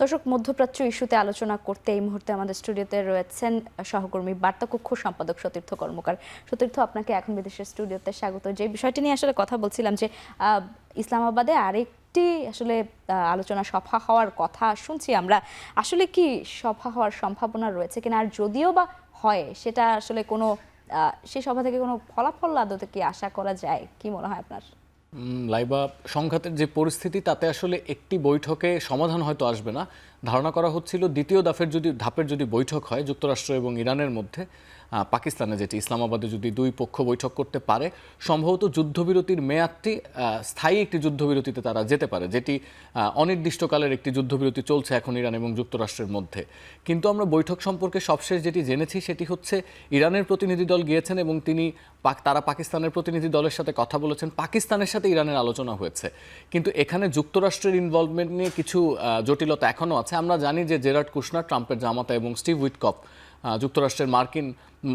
দর্শক, মধ্যপ্রাচ্য ইস্যুতে আলোচনা করতে এই মুহূর্তে আমাদের স্টুডিওতে রয়েছেন সহকর্মী বার্তাকক্ষ সম্পাদক সতীর্থ কর্মকার। সতীর্থ, আপনাকে এখন বিদেশের স্টুডিওতে স্বাগত। যে বিষয়টি নিয়ে আসলে কথা বলছিলাম যে ইসলামাবাদে আরেকটি আসলে আলোচনা সভা হওয়ার কথা শুনছি আমরা, আসলে কি সভা হওয়ার সম্ভাবনা রয়েছে কিনা, আর যদিও বা হয় সেটা আসলে কোনো সেই সভা থেকে কোনো ফলাফল আদতে কি আশা করা যায়, কি মনে হয় আপনার? লাইবা, সংঘাতের যে পরিস্থিতি তাতে আসলে একটি বৈঠকে সমাধান হয়তো আসবে না। ধারণা করা হচ্ছিল দ্বিতীয় ধাপের যদি বৈঠক হয় যুক্তরাষ্ট্র এবং ইরানের মধ্যে, পাকিস্তানে যেটি ইসলামাবাদে যদি দুই পক্ষ বৈঠক করতে পারে, সম্ভবত যুদ্ধবিরতির মেয়াদটি স্থায়ী একটি যুদ্ধবিরতিতে তারা যেতে পারে, যেটি অনির্দিষ্টকালের একটি যুদ্ধবিরতি চলছে এখন ইরান এবং যুক্তরাষ্ট্রের মধ্যে। কিন্তু আমরা বৈঠক সম্পর্কে সবশেষ যেটি জেনেছি সেটি হচ্ছে ইরানের প্রতিনিধি দল গিয়েছেন এবং তারা পাকিস্তানের প্রতিনিধি দলের সাথে কথা বলেছেন, পাকিস্তানের সাথে ইরানের আলোচনা হয়েছে। কিন্তু এখানে যুক্তরাষ্ট্রের ইনভলভমেন্ট নিয়ে কিছু জটিলতা এখনও আছে। আমরা জানি যে জেরার্ড কুশনার, ট্রাম্পের জামাতা, এবং স্টিভ উইটকফ, যুক্তরাষ্ট্রের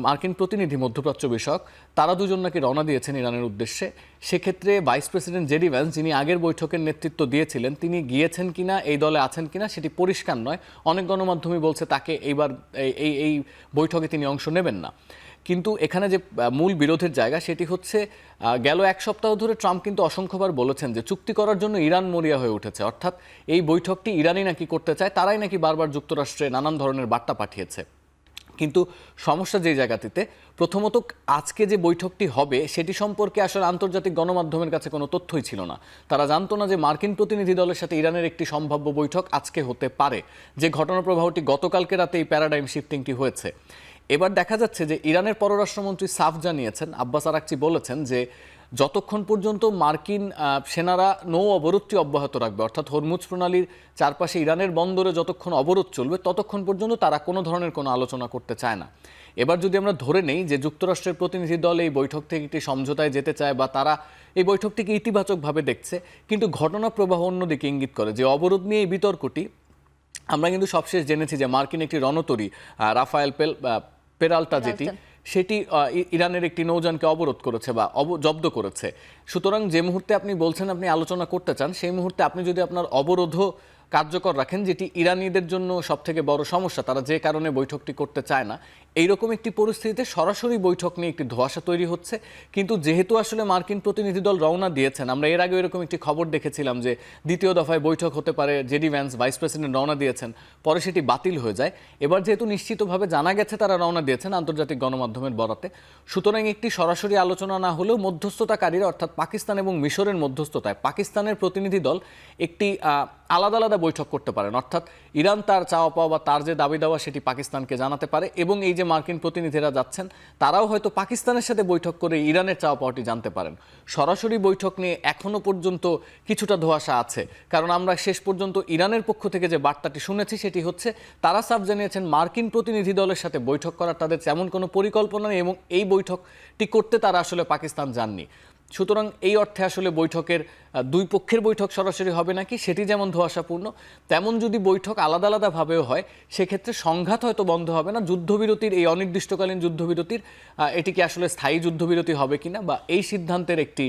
মার্কিন প্রতিনিধি মধ্যপ্রাচ্য বিষয়ক, তারা দুজন নাকি রওনা দিয়েছেন ইরানের উদ্দেশ্যে। সেক্ষেত্রে ভাইস প্রেসিডেন্ট জেডি ভ্যান্স, যিনি আগের বৈঠকের নেতৃত্ব দিয়েছিলেন, তিনি গিয়েছেন কিনা, এই দলে আছেন কিনা সেটি পরিষ্কার নয়। অনেক গণমাধ্যমই বলছে তাকে এইবার এই বৈঠকে তিনি অংশ নেবেন না। কিন্তু এখানে যে মূল বিরোধের জায়গা সেটি হচ্ছে, গেল এক সপ্তাহ ধরে ট্রাম্প কিন্তু অসংখ্যবার বলেছেন যে চুক্তি করার জন্য ইরান মরিয়া হয়ে উঠেছে, অর্থাৎ এই বৈঠকটি ইরানই নাকি করতে চায়, তারাই নাকি বারবার যুক্তরাষ্ট্রে নানান ধরনের বার্তা পাঠিয়েছে। কিন্তু সমস্যা যে জায়গাটিতে, প্রথমত আজকে যে বৈঠকটি হবে সেটি সম্পর্কে আসলে আন্তর্জাতিক গণমাধ্যমের কাছে কোনো তথ্যই ছিল না। তারা জানতো না যে মার্কিন প্রতিনিধি দলের সাথে ইরানের একটি সম্ভাব্য বৈঠক আজকে হতে পারে, যে ঘটনা প্রবাহটি গতকালকে রাতে এই প্যারাডাইম শিফটিংটি হয়েছে। এবার দেখা যাচ্ছে যে ইরানের পররাষ্ট্রমন্ত্রী সাফ জানিয়েছেন, আব্বাস আরাকচি বলেছেন যে যতক্ষণ পর্যন্ত মার্কিন সেনারা নৌ অবরোধটি অব্যাহত রাখবে, অর্থাৎ হরমুজ প্রণালীর চারপাশে ইরানের বন্দরে যতক্ষণ অবরোধ চলবে ততক্ষণ পর্যন্ত তারা কোনো ধরনের কোনো আলোচনা করতে চায় না। এবার যদি আমরা ধরে নেই যে যুক্তরাষ্ট্রের প্রতিনিধি দল এই বৈঠক থেকে একটি সমঝোতায় যেতে চায় বা তারা এই বৈঠকটিকে ইতিবাচকভাবে দেখছে, কিন্তু ঘটনা প্রবাহ অন্যদিকে ইঙ্গিত করে যে অবরোধ নিয়ে এই বিতর্কটি, আমরা কিন্তু সবশেষ জেনেছি যে মার্কিন একটি রণতরী রাফায়েল পেরাল্টা যেটি, সেটি ইরানের একটি নৌযানকে অবরোধ করেছে বা জব্দ করেছে। সুতরাং যে মুহূর্তে আপনি বলছেন আপনি আলোচনা করতে চান, সেই মুহূর্তে আপনি যদি আপনার অবরোধও কার্যকর রাখেন, যেটি ইরানিদের জন্য সবথেকে বড় সমস্যা, তারা যে কারণে বৈঠকটি করতে চায় না, এইরকম একটি পরিস্থিতিতে সরাসরি বৈঠক নিয়ে একটি ধোঁয়াশা তৈরি হচ্ছে। কিন্তু যেহেতু আসলে মার্কিন প্রতিনিধি দল রওনা দিয়েছেন, আমরা এর আগে এরকম একটি খবর দেখেছিলাম যে দ্বিতীয় দফায় বৈঠক হতে পারে, জেডি ভ্যান্স ভাইস প্রেসিডেন্ট রওনা দিয়েছেন, পরে সেটি বাতিল হয়ে যায়। এবার যেহেতু নিশ্চিতভাবে জানা গেছে তারা রওনা দিয়েছেন আন্তর্জাতিক গণমাধ্যমের বরাতে, সুতরাং একটি সরাসরি আলোচনা না হলেও মধ্যস্থতাকারীরা, অর্থাৎ পাকিস্তান এবং মিশরের মধ্যস্থতায় পাকিস্তানের প্রতিনিধি দল একটি আলাদা আলাদা বৈঠক করতে পারেন, অর্থাৎ ইরান তার চাওয়া পাওয়া বা তার যে দাবি দেওয়া সেটি পাকিস্তানকে জানাতে পারে, এবং এই যে মার্কিন প্রতিনিধিরা যাচ্ছেন তারাও হয়তো পাকিস্তানের সাথে বৈঠক করে ইরানের চাওয়া পাওয়াটি জানতে পারেন। সরাসরি বৈঠক নিয়ে এখনো পর্যন্ত কিছুটা ধোঁয়াশা আছে, কারণ আমরা শেষ পর্যন্ত ইরানের পক্ষ থেকে যে বার্তাটি শুনেছি সেটি হচ্ছে, তারা সাফ জানিয়েছেন মার্কিন প্রতিনিধি দলের সাথে বৈঠক করার তাদের তেমন কোনো পরিকল্পনা নেই এবং এই বৈঠকটি করতে তারা আসলে পাকিস্তান যাননি। সুতরাং এই অর্থে আসলে বৈঠকের দুই পক্ষের বৈঠক সরাসরি হবে নাকি সেটি যেমন ধোঁয়াশাপূর্ণ, তেমন যদি বৈঠক আলাদা আলাদাভাবেও হয় সেক্ষেত্রে সংঘাত হয়তো বন্ধ হবে না। যুদ্ধবিরতির এই অনির্দিষ্টকালীন যুদ্ধবিরতির এটি কি আসলে স্থায়ী যুদ্ধবিরতি হবে কিনা, বা এই সিদ্ধান্তের একটি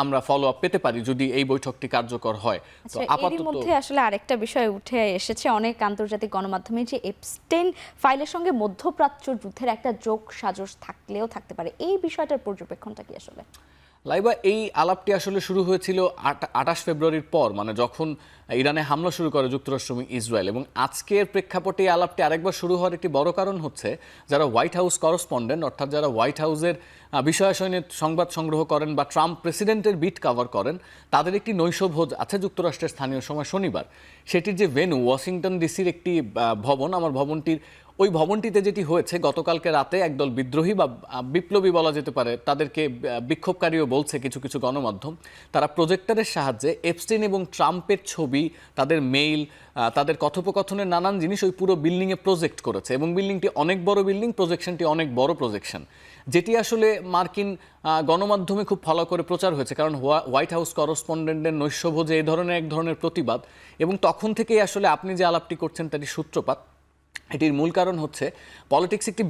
আমরা ফলো আপ পেতে পারি যদি এই বৈঠকটি কার্যকর হয়। তো আপাতত এর মধ্যে আসলে আরেকটা বিষয় উঠে এসেছে অনেক আন্তর্জাতিক গণমাধ্যমে, যে এপস্টেইন ফাইলের সঙ্গে মধ্যপ্রাচ্য যুদ্ধের একটা যোগ সাজশ থাকলেও থাকতে পারে। এই বিষয়টার পর্যবেক্ষণটা কি আসলে? লাইবা, এই আলাপটি আসলে শুরু হয়েছিল 28 ফেব্রুয়ারির পর, মানে যখন ইরানে হামলা শুরু করে যুক্তরাষ্ট্র এবং ইসরায়েল, এবং আজকের প্রেক্ষাপটে এই আলাপটি আরেকবার শুরু হওয়ার একটি বড় কারণ হচ্ছে যারা হোয়াইট হাউস করসপন্ডেন্ট, অর্থাৎ যারা হোয়াইট হাউসের বিষয়াশয় নিয়ে সংবাদ সংগ্রহ করেন বা ট্রাম্প প্রেসিডেন্টের বিট কভার করেন, তাদের একটি নৈশভোজ আছে যুক্তরাষ্ট্রের স্থানীয় সময় শনিবার। সেটির যে ভেন্যু ওয়াশিংটন ডিসির একটি ভবন, আমার ওই ভবনটিতে যেটি হয়েছে, গতকালকে রাতে একদল বিদ্রোহী বা বিপ্লবী বলা যেতে পারে, তাদেরকে বিক্ষোভকারীও বলছে কিছু কিছু গণমাধ্যম, তারা প্রজেক্টরের সাহায্যে এপস্টেইন এবং ট্রাম্পের ছবি, তাদের মেইল, তাদের কথোপকথনের নানান জিনিস ওই পুরো বিল্ডিংয়ে প্রজেক্ট করেছে, এবং বিল্ডিংটি অনেক বড় বিল্ডিং, প্রজেকশনটি অনেক বড় প্রজেকশন, যেটি আসলে মার্কিন গণমাধ্যমে খুব ভালো করে প্রচার হয়েছে, কারণ হোয়াইট হাউস করসপন্ডেন্টের নৈশভোজে এই ধরনের এক ধরনের প্রতিবাদ, এবং তখন থেকেই আসলে আপনি যে আলাপটি করছেন তারই সূত্রপাত। এটির মূল কারণ হচ্ছে পলিটিক্স একটি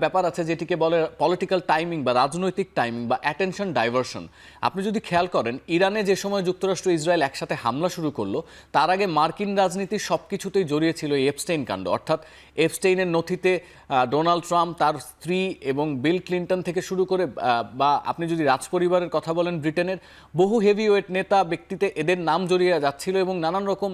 ব্যাপার আছে যেটিকে বলে পলিটিক্যাল টাইমিং বা রাজনৈতিক টাইমিং বা অ্যাটেনশন ডাইভারশন। আপনি যদি খেয়াল করেন ইরানে যে সময় যুক্তরাষ্ট্র ইসরায়েল একসাথে হামলা শুরু করলো তার আগে মার্কিন রাজনীতির সব কিছুতেই জড়িয়ে ছিল এই এপস্টেইন কাণ্ড, অর্থাৎ এপস্টেইনের নথিতে ডোনাল্ড ট্রাম্প, তার স্ত্রী এবং বিল ক্লিন্টন থেকে শুরু করে বা আপনি যদি রাজপরিবারের কথা বলেন ব্রিটেনের বহু হেভিওয়েট নেতা ব্যক্তিতে এদের নাম জড়িয়ে যাচ্ছিল এবং নানান রকম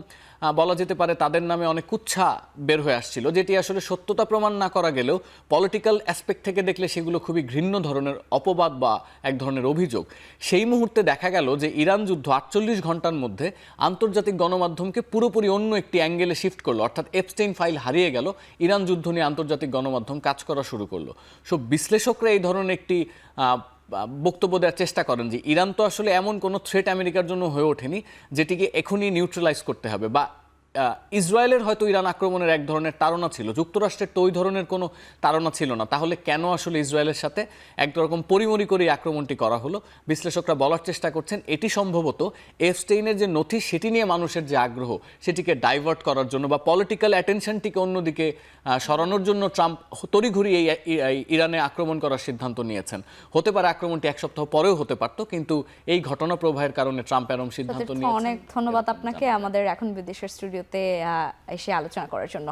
বলা যেতে পারে তাদের নামে অনেক কুচ্ছা বের হয়ে আসছিল, যেটি আসলে সত্যতা প্রমাণ না করা গেলেও পলিটিক্যাল অ্যাসপেক্ট থেকে দেখলে সেগুলো খুবই ঘৃণ্য ধরনের অপবাদ বা এক ধরনের অভিযোগ। সেই মুহূর্তে দেখা গেল যে ইরান যুদ্ধ 48 ঘন্টার মধ্যে আন্তর্জাতিক গণমাধ্যমকে পুরোপুরি অন্য একটি অ্যাঙ্গেলে শিফট করলো, অর্থাৎ এপস্টেইন ফাইল হারিয়ে গেল, ইরান যুদ্ধ নিয়ে আন্তর্জাতিক গণমাধ্যম কাজ করা শুরু করলো। সব বিশ্লেষকরা এই ধরনের একটি বক্তব্য দেওয়ার চেষ্টা করেন যে ইরান তো আসলে এমন কোনো থ্রেট আমেরিকার জন্য হয়ে ওঠেনি যেটিকে এখনই নিউট্রালাইজ করতে হবে, বা ইসরায়েলের হয়তো ইরান আক্রমণের এক ধরনের তাড়না ছিল, যুক্তরাষ্ট্রের তো ওই ধরনের কোনো তাড়না ছিল না, তাহলে কেন আসলে ইসরায়েলের সাথে একরকম পরিমরি করে আক্রমণটি করা হলো? বিশ্লেষকরা বলার চেষ্টা করছেন এটি সম্ভবত এপস্টেইনের যে নথি সেটি নিয়ে মানুষের যে আগ্রহ সেটিকে ডাইভার্ট করার জন্য বা পলিটিক্যাল অ্যাটেনশনটিকে অন্যদিকে সরানোর জন্য ট্রাম্প তড়িঘড়ি এই ইরানে আক্রমণ করার সিদ্ধান্ত নিয়েছেন। হতে পারে আক্রমণটি এক সপ্তাহ পরেও হতে পারত, কিন্তু এই ঘটনা প্রবাহের কারণে ট্রাম্প এরকম সিদ্ধান্ত নিয়েছেন। অনেক ধন্যবাদ আপনাকে আমাদের এখন বিদেশের স্টুডিওতে এসে আলোচনা করার জন্য।